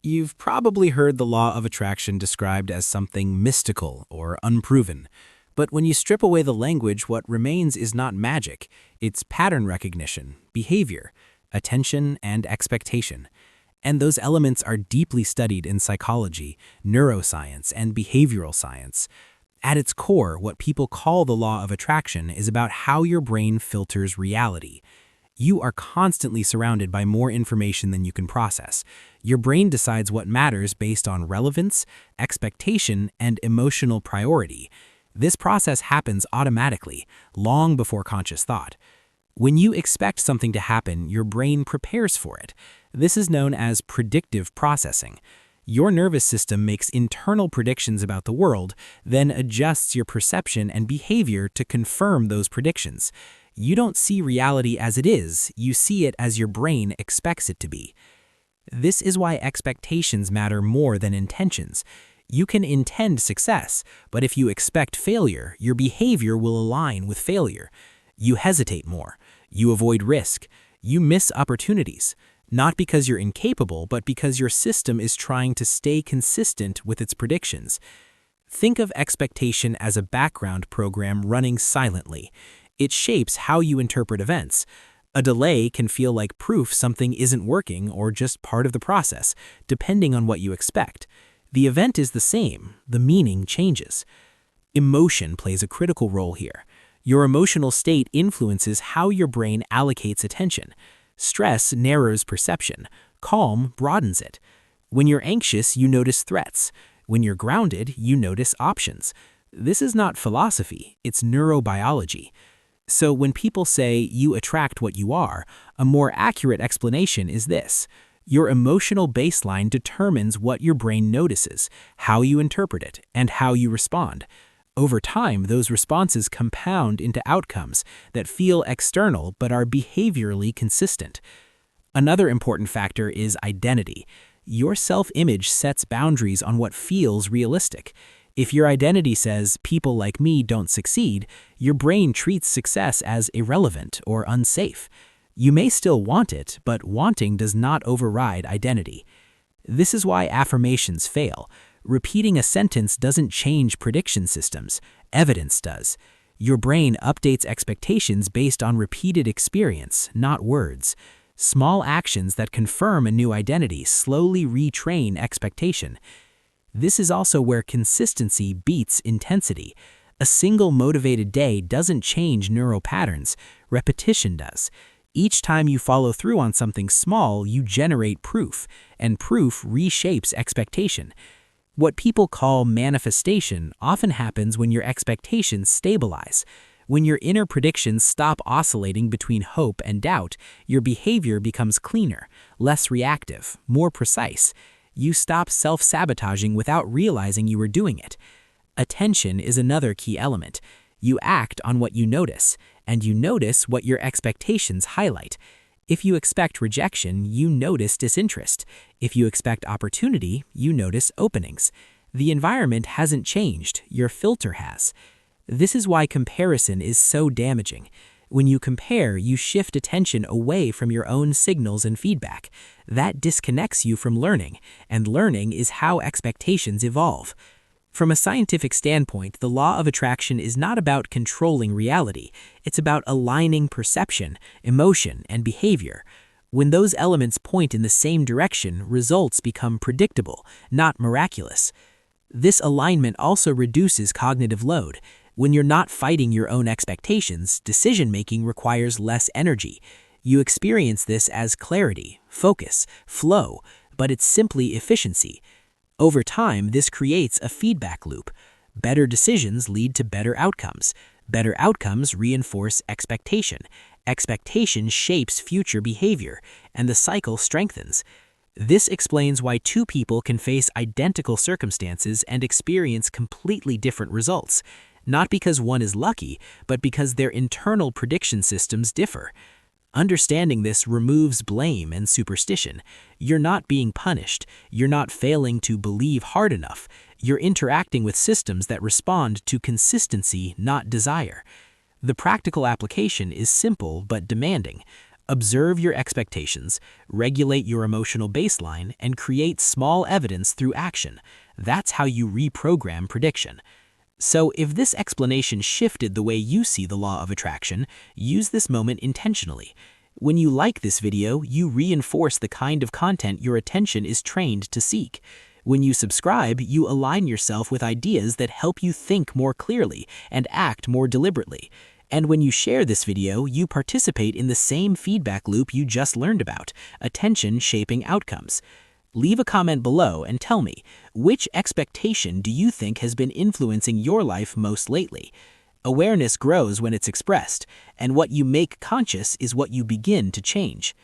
You've probably heard the law of attraction described as something mystical or unproven. But when you strip away the language, what remains is not magic. It's pattern recognition, behavior, attention, and expectation. And those elements are deeply studied in psychology, neuroscience, and behavioral science. At its core, what people call the law of attraction is about how your brain filters reality. You are constantly surrounded by more information than you can process. Your brain decides what matters based on relevance, expectation, and emotional priority. This process happens automatically, long before conscious thought. When you expect something to happen, your brain prepares for it. This is known as predictive processing. Your nervous system makes internal predictions about the world, then adjusts your perception and behavior to confirm those predictions. You don't see reality as it is, you see it as your brain expects it to be. This is why expectations matter more than intentions. You can intend success, but if you expect failure, your behavior will align with failure. You hesitate more. You avoid risk. You miss opportunities. Not because you're incapable, but because your system is trying to stay consistent with its predictions. Think of expectation as a background program running silently. It shapes how you interpret events. A delay can feel like proof something isn't working or just part of the process, depending on what you expect. The event is the same, the meaning changes. Emotion plays a critical role here. Your emotional state influences how your brain allocates attention. Stress narrows perception. Calm broadens it. When you're anxious, you notice threats. When you're grounded, you notice options. This is not philosophy, it's neurobiology. So when people say you attract what you are, a more accurate explanation is this. Your emotional baseline determines what your brain notices, how you interpret it, and how you respond. Over time, those responses compound into outcomes that feel external but are behaviorally consistent. Another important factor is identity. Your self-image sets boundaries on what feels realistic. If your identity says, "People like me don't succeed," your brain treats success as irrelevant or unsafe. You may still want it, but wanting does not override identity. This is why affirmations fail. Repeating a sentence doesn't change prediction systems. Evidence does. Your brain updates expectations based on repeated experience, not words. Small actions that confirm a new identity slowly retrain expectation. This is also where consistency beats intensity. A single motivated day doesn't change neural patterns. Repetition does. Each time you follow through on something small, you generate proof, and proof reshapes expectation. What people call manifestation often happens when your expectations stabilize. When your inner predictions stop oscillating between hope and doubt, your behavior becomes cleaner, less reactive, more precise. You stop self-sabotaging without realizing you were doing it. Attention is another key element. You act on what you notice, and you notice what your expectations highlight. If you expect rejection, you notice disinterest. If you expect opportunity, you notice openings. The environment hasn't changed, your filter has. This is why comparison is so damaging. When you compare, you shift attention away from your own signals and feedback. That disconnects you from learning, and learning is how expectations evolve. From a scientific standpoint, the law of attraction is not about controlling reality. It's about aligning perception, emotion, and behavior. When those elements point in the same direction, results become predictable, not miraculous. This alignment also reduces cognitive load. When you're not fighting your own expectations, decision-making requires less energy. You experience this as clarity, focus, flow, but it's simply efficiency. Over time, this creates a feedback loop. Better decisions lead to better outcomes. Better outcomes reinforce expectation. Expectation shapes future behavior, and the cycle strengthens. This explains why two people can face identical circumstances and experience completely different results. Not because one is lucky, but because their internal prediction systems differ. Understanding this removes blame and superstition. You're not being punished. You're not failing to believe hard enough. You're interacting with systems that respond to consistency, not desire. The practical application is simple but demanding. Observe your expectations, regulate your emotional baseline, and create small evidence through action. That's how you reprogram prediction. So if this explanation shifted the way you see the law of attraction, use this moment intentionally. When you like this video, you reinforce the kind of content your attention is trained to seek. When you subscribe, you align yourself with ideas that help you think more clearly and act more deliberately. And when you share this video, you participate in the same feedback loop you just learned about, attention shaping outcomes. Leave a comment below and tell me, which expectation do you think has been influencing your life most lately? Awareness grows when it's expressed, and what you make conscious is what you begin to change.